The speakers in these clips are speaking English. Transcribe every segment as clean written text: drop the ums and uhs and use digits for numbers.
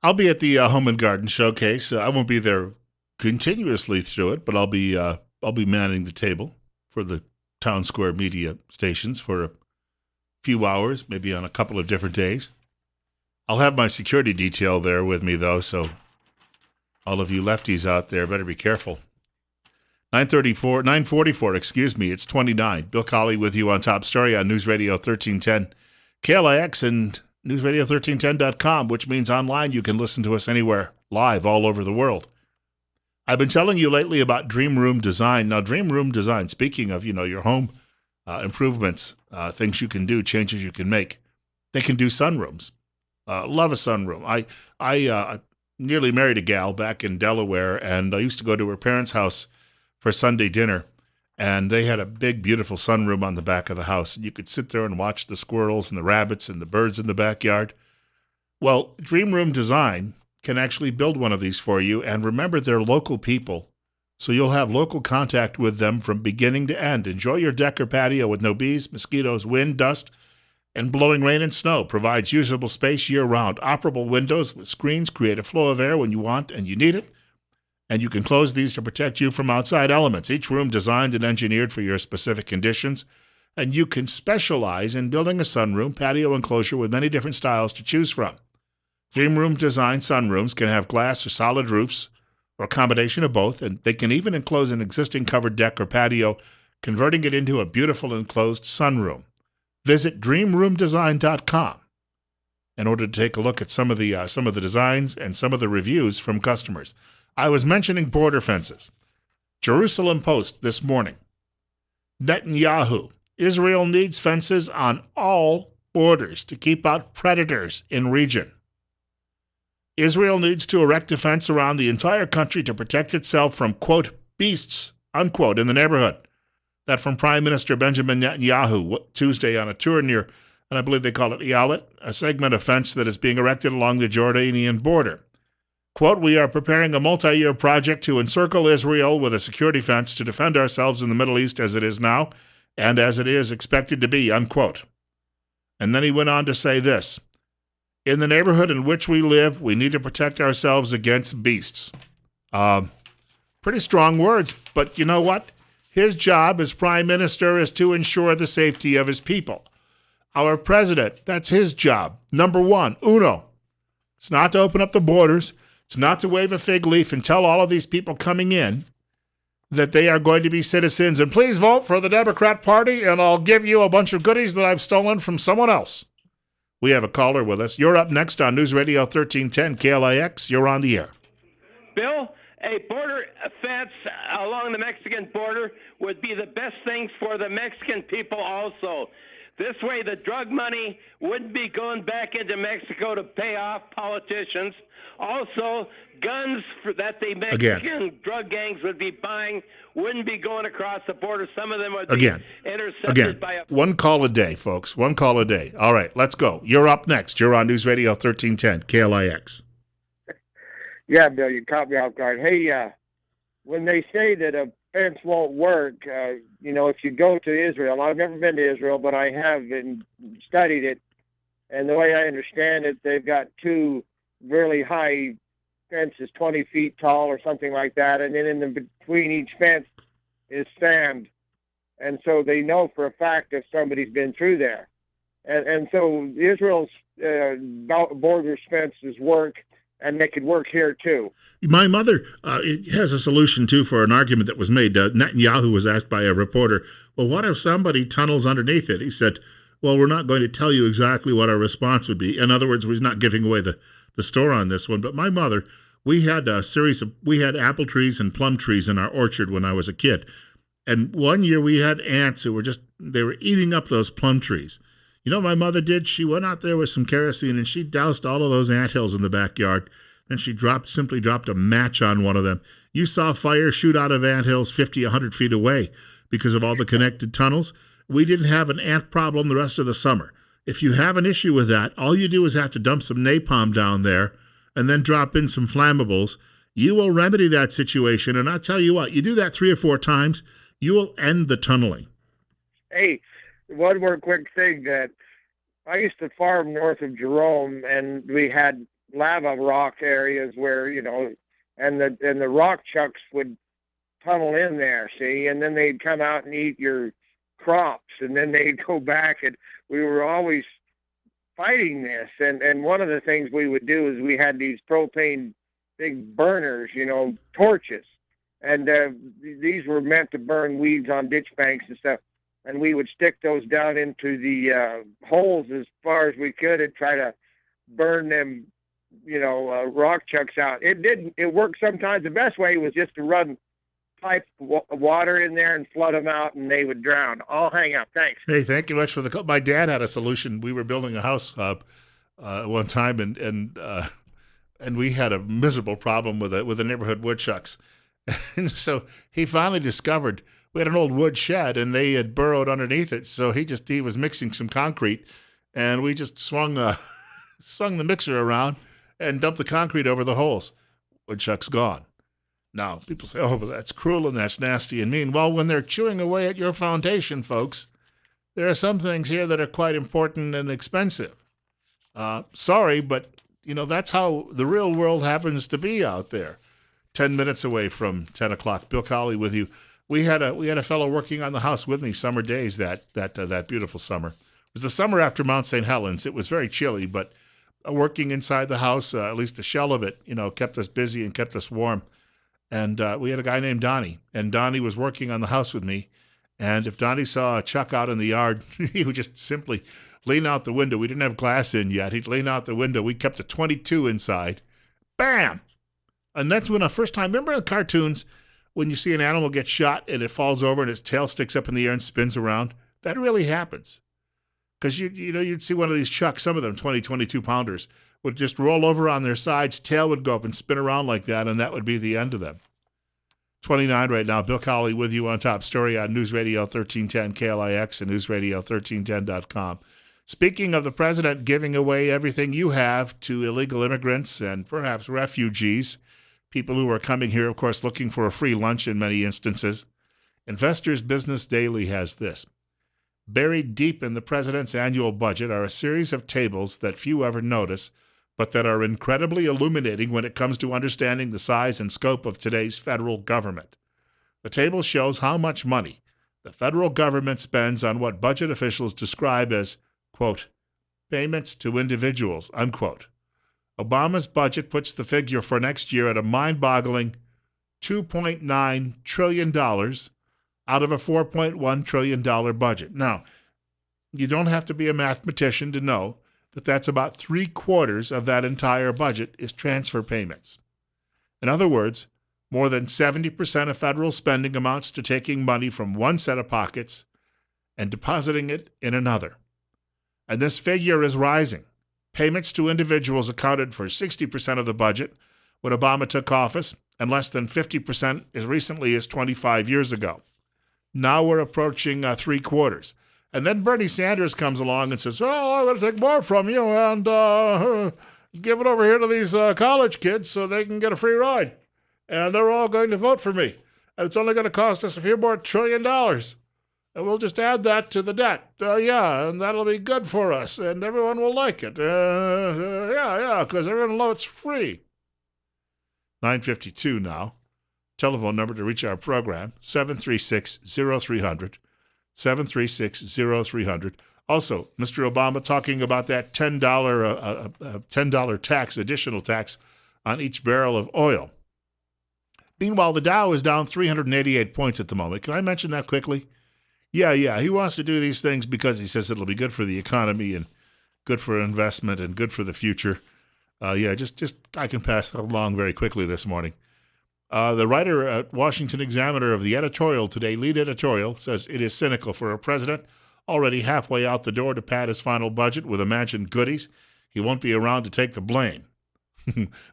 I'll be at the Home and Garden Showcase. I won't be there continuously through it, but I'll be manning the table for the town square media stations for a few hours, maybe on a couple of different days. I'll have my security detail there with me though, so all of you lefties out there better be careful. 944, excuse me, it's 29. Bill Colley with you on Top Story on News Radio 1310, KLIX and newsradio1310.com, which means online you can listen to us anywhere, live all over the world. I've been telling you lately about Dream Room Design. Now, Dream Room Design, speaking of, your home improvements, things you can do, changes you can make, they can do sunrooms. Love a sunroom. I nearly married a gal back in Delaware, and I used to go to her parents' house for Sunday dinner, and they had a big, beautiful sunroom on the back of the house. And you could sit there and watch the squirrels and the rabbits and the birds in the backyard. Well, Dream Room Design can actually build one of these for you, and remember, they're local people, so you'll have local contact with them from beginning to end. Enjoy your deck or patio with no bees, mosquitoes, wind, dust, and blowing rain and snow. Provides usable space year-round. Operable windows with screens create a flow of air when you want and you need it, and you can close these to protect you from outside elements. Each room designed and engineered for your specific conditions, and you can specialize in building a sunroom, patio enclosure with many different styles to choose from. Dream Room Design sunrooms can have glass or solid roofs, or a combination of both, and they can even enclose an existing covered deck or patio, converting it into a beautiful enclosed sunroom. Visit dreamroomdesign.com in order to take a look at some of the designs and some of the reviews from customers. I was mentioning border fences. Jerusalem Post this morning. Netanyahu. Israel needs fences on all borders to keep out predators in region. Israel needs to erect a fence around the entire country to protect itself from, quote, beasts, unquote, in the neighborhood. That from Prime Minister Benjamin Netanyahu Tuesday on a tour near, and I believe they call it Yalit, a segment of fence that is being erected along the Jordanian border. Quote, we are preparing a multi-year project to encircle Israel with a security fence to defend ourselves in the Middle East as it is now and as it is expected to be, unquote. And then he went on to say this. In the neighborhood in which we live, we need to protect ourselves against beasts. Pretty strong words, but you know what? His job as prime minister is to ensure the safety of his people. Our president, that's his job. Number one, uno. It's not to open up the borders. It's not to wave a fig leaf and tell all of these people coming in that they are going to be citizens. And please vote for the Democrat Party, and I'll give you a bunch of goodies that I've stolen from someone else. We have a caller with us. You're up next on News Radio 1310 KLIX. You're on the air. Bill, a border fence along the Mexican border would be the best thing for the Mexican people also. This way the drug money wouldn't be going back into Mexico to pay off politicians. Also, guns that the Mexican drug gangs would be buying wouldn't be going across the border. Some of them would be intercepted by a... One call a day, folks. One call a day. All right, let's go. You're up next. You're on News Radio 1310, KLIX. Yeah, Bill, you caught me off guard. Hey, when they say that a fence won't work, if you go to Israel, I've never been to Israel, but I have and studied it, and the way I understand it, they've got two really high fences, 20 feet tall or something like that, and then in between each fence is sand, and so they know for a fact if somebody's been through there, and so Israel's border fences work, and they could work here too. My mother has a solution too for an argument that was made. Netanyahu was asked by a reporter, well, what if somebody tunnels underneath it? He said, well, we're not going to tell you exactly what our response would be. In other words, he's not giving away the store on this one. But my mother, we had apple trees and plum trees in our orchard when I was a kid. And one year we had ants who they were eating up those plum trees. You know what my mother did? She went out there with some kerosene and she doused all of those anthills in the backyard. And she simply dropped a match on one of them. You saw fire shoot out of anthills 50, 100 feet away because of all the connected tunnels. We didn't have an ant problem the rest of the summer. If you have an issue with that, all you do is have to dump some napalm down there and then drop in some flammables. You will remedy that situation. And I'll tell you what, you do that 3 or 4 times, you will end the tunneling. Hey, one more quick thing. That I used to farm north of Jerome, and we had lava rock areas where, and the rock chucks would tunnel in there, see, and then they'd come out and eat your crops, and then they'd go back, and we were always fighting this. And one of the things we would do is we had these propane big burners, torches, and these were meant to burn weeds on ditch banks and stuff. And we would stick those down into the holes as far as we could and try to burn them, rock chucks out. It worked sometimes. The best way was just to run pipe water in there and flood them out, and they would drown. I'll hang up. Thanks. Hey, thank you much for the call. My dad had a solution. We were building a house one time, and we had a miserable problem with the neighborhood woodchucks. And so he finally discovered we had an old wood shed, and they had burrowed underneath it. So he was mixing some concrete, and we just swung the mixer around and dumped the concrete over the holes. Woodchucks gone. Now, people say, oh, but that's cruel and that's nasty and mean. Well, when they're chewing away at your foundation, folks, there are some things here that are quite important and expensive. Sorry, but, that's how the real world happens to be out there. 10 minutes away from 10 o'clock. Bill Colley with you. We had a fellow working on the house with me summer days that beautiful summer. It was the summer after Mount St. Helens. It was very chilly, but working inside the house, at least the shell of it, kept us busy and kept us warm. And we had a guy named Donnie, and Donnie was working on the house with me. And if Donnie saw a chuck out in the yard, he would just simply lean out the window. We didn't have glass in yet. He'd lean out the window. We kept a 22 inside. Bam! And that's when the first time, remember in cartoons, when you see an animal get shot and it falls over and its tail sticks up in the air and spins around? That really happens. Because you'd see one of these chucks, some of them 20, 22-pounders, would just roll over on their sides, tail would go up and spin around like that, and that would be the end of them. 29 right now. Bill Colley with you on Top Story on News Radio 1310 KLIX and newsradio1310.com. Speaking of the president giving away everything you have to illegal immigrants and perhaps refugees, people who are coming here, of course, looking for a free lunch in many instances, Investors Business Daily has this. Buried deep in the president's annual budget are a series of tables that few ever notice, but that are incredibly illuminating when it comes to understanding the size and scope of today's federal government. The table shows how much money the federal government spends on what budget officials describe as, quote, payments to individuals, unquote. Obama's budget puts the figure for next year at a mind-boggling $2.9 trillion out of a $4.1 trillion budget. Now, you don't have to be a mathematician to know that that's about 3/4 of that entire budget is transfer payments. In other words, more than 70% of federal spending amounts to taking money from one set of pockets and depositing it in another. And this figure is rising. Payments to individuals accounted for 60% of the budget when Obama took office, and less than 50% as recently as 25 years ago. Now we're approaching 3/4. And then Bernie Sanders comes along and says, oh, I'm going to take more from you and give it over here to these college kids so they can get a free ride. And they're all going to vote for me. And it's only going to cost us a few more $1 trillion. And we'll just add that to the debt. And that'll be good for us. And everyone will like it. Because everyone will know it's free. 9:52 now. Telephone number to reach our program, 736-0300. 736-0300. Also, Mr. Obama talking about that $10 tax, additional tax on each barrel of oil. Meanwhile, the Dow is down 388 points at the moment. Can I mention that quickly? Yeah. He wants to do these things because he says it'll be good for the economy and good for investment and good for the future. Just I can pass that along very quickly this morning. The writer at Washington Examiner of the editorial today, lead editorial, says it is cynical for a president already halfway out the door to pad his final budget with imagined goodies. He won't be around to take the blame.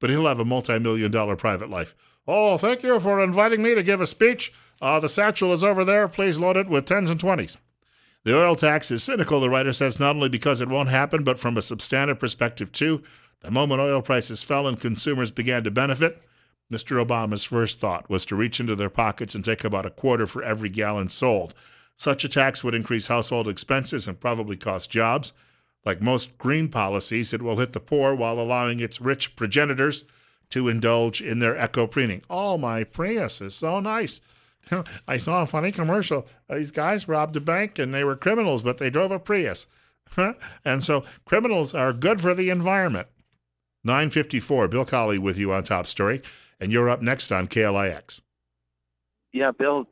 But he'll have a multi-million-dollar private life. Oh, thank you for inviting me to give a speech. The satchel is over there. Please load it with 10s and 20s. The oil tax is cynical, the writer says, not only because it won't happen, but from a substantive perspective, too. The moment oil prices fell and consumers began to benefit, Mr. Obama's first thought was to reach into their pockets and take about a quarter for every gallon sold. Such a tax would increase household expenses and probably cost jobs. Like most green policies, it will hit the poor while allowing its rich progenitors to indulge in their eco-preening. Oh, my Prius is so nice. I saw a funny commercial. These guys robbed a bank and they were criminals, but they drove a Prius. And so criminals are good for the environment. 9:54, Bill Colley with you on Top Story, and you're up next on KLIX. Yeah, Bill,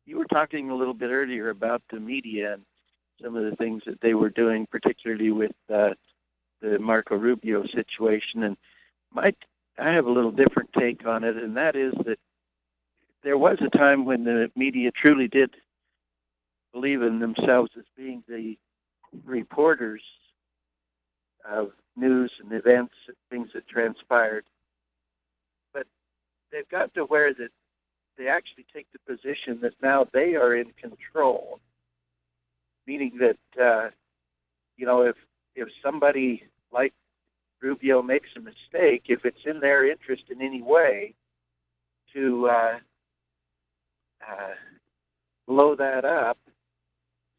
you were talking a little bit earlier about the media and some of the things that they were doing, particularly with the Marco Rubio situation. And I have a little different take on it, and that is that there was a time when the media truly did believe in themselves as being the reporters of news and events and things that transpired. But they've got to where that they actually take the position that now they are in control, meaning that, if somebody like Rubio makes a mistake, if it's in their interest in any way to blow that up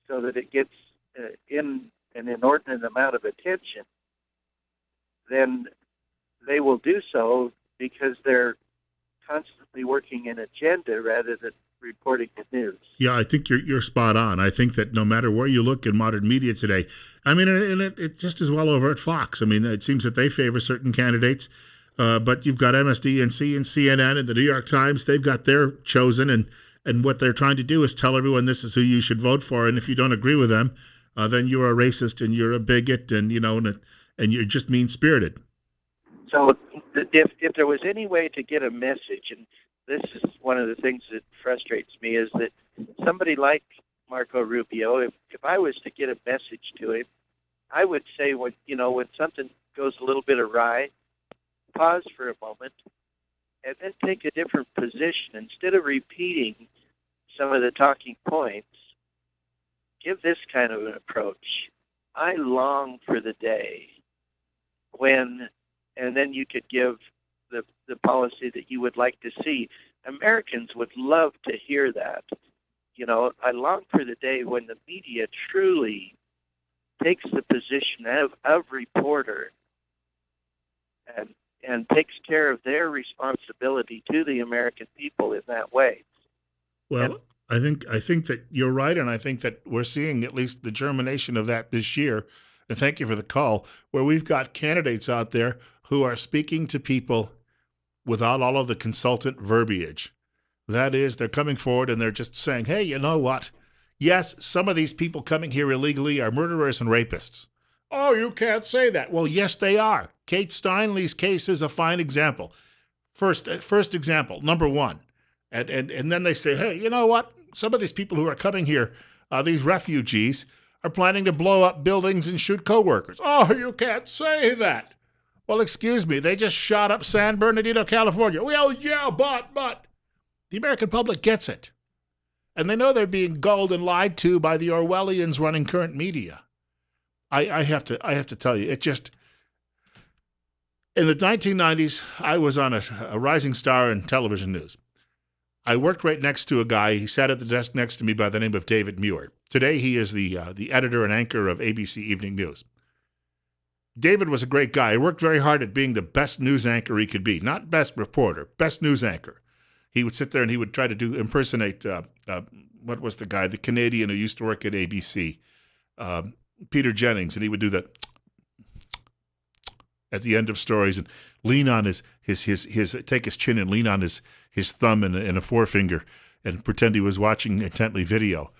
so that it gets in an inordinate amount of attention, then they will do so because they're constantly working an agenda rather than reporting the news. Yeah, I think you're spot on. I think that no matter where you look in modern media today, I mean, and it just as well over at Fox. I mean, it seems that they favor certain candidates, but you've got MSDNC and CNN and the New York Times. They've got their chosen, and what they're trying to do is tell everyone this is who you should vote for, and if you don't agree with them, then you're a racist and you're a bigot, and and you're just mean-spirited. So if there was any way to get a message, and this is one of the things that frustrates me, is that somebody like Marco Rubio, if I was to get a message to him, I would say when something goes a little bit awry, pause for a moment and then take a different position. Instead of repeating some of the talking points, give this kind of an approach. I long for the day when, and then you could give the policy that you would like to see. Americans would love to hear that. I long for the day when the media truly takes the position of reporter and takes care of their responsibility to the American people in that way. Well, I think that you're right, and I think that we're seeing at least the germination of that this year. And thank you for the call, where we've got candidates out there who are speaking to people without all of the consultant verbiage. That is, they're coming forward and they're just saying, hey, you know what? Yes, some of these people coming here illegally are murderers and rapists. Oh, you can't say that. Well, yes, they are. Kate Steinle's case is a fine example. First example, number one. And then they say, hey, you know what? Some of these people who are coming here, these refugees, are planning to blow up buildings and shoot coworkers. Oh, you can't say that. Well, excuse me, they just shot up San Bernardino, California. Well, yeah, but the American public gets it. And they know they're being gulled and lied to by the Orwellians running current media. I have to tell you, it just... In the 1990s, I was on a rising star in television news. I worked right next to a guy. He sat at the desk next to me by the name of David Muir. Today, he is the editor and anchor of ABC Evening News. David was a great guy. He worked very hard at being the best news anchor he could be. Not best reporter, best news anchor. He would sit there and he would try to impersonate, what was the guy, the Canadian who used to work at ABC, Peter Jennings, and he would do that at the end of stories and lean on his take his chin and lean on his thumb and a forefinger and pretend he was watching intently video.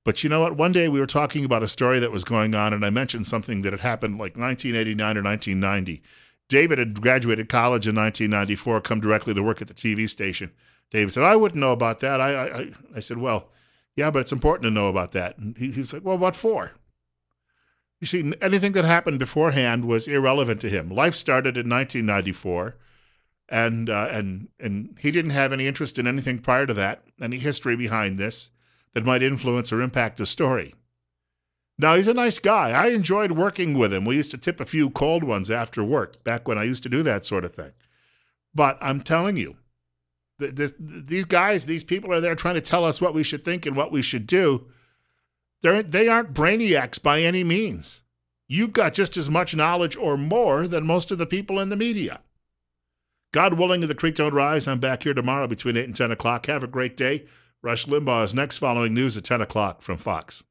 But you know what? One day we were talking about a story that was going on, and I mentioned something that had happened like 1989 or 1990. David had graduated college in 1994, come directly to work at the TV station. David said, I wouldn't know about that. I said, well, yeah, but it's important to know about that. And he's like, well, what for? You see, anything that happened beforehand was irrelevant to him. Life started in 1994, and he didn't have any interest in anything prior to that, any history behind this that might influence or impact the story. Now, he's a nice guy. I enjoyed working with him. We used to tip a few cold ones after work, back when I used to do that sort of thing. But I'm telling you, these guys, these people are there trying to tell us what we should think and what we should do. They aren't brainiacs by any means. you've got just as much knowledge or more than most of the people in the media. God willing, the creek don't rise. I'm back here tomorrow between 8 and 10 o'clock. Have a great day. Rush Limbaugh is next following news at 10 o'clock from Fox.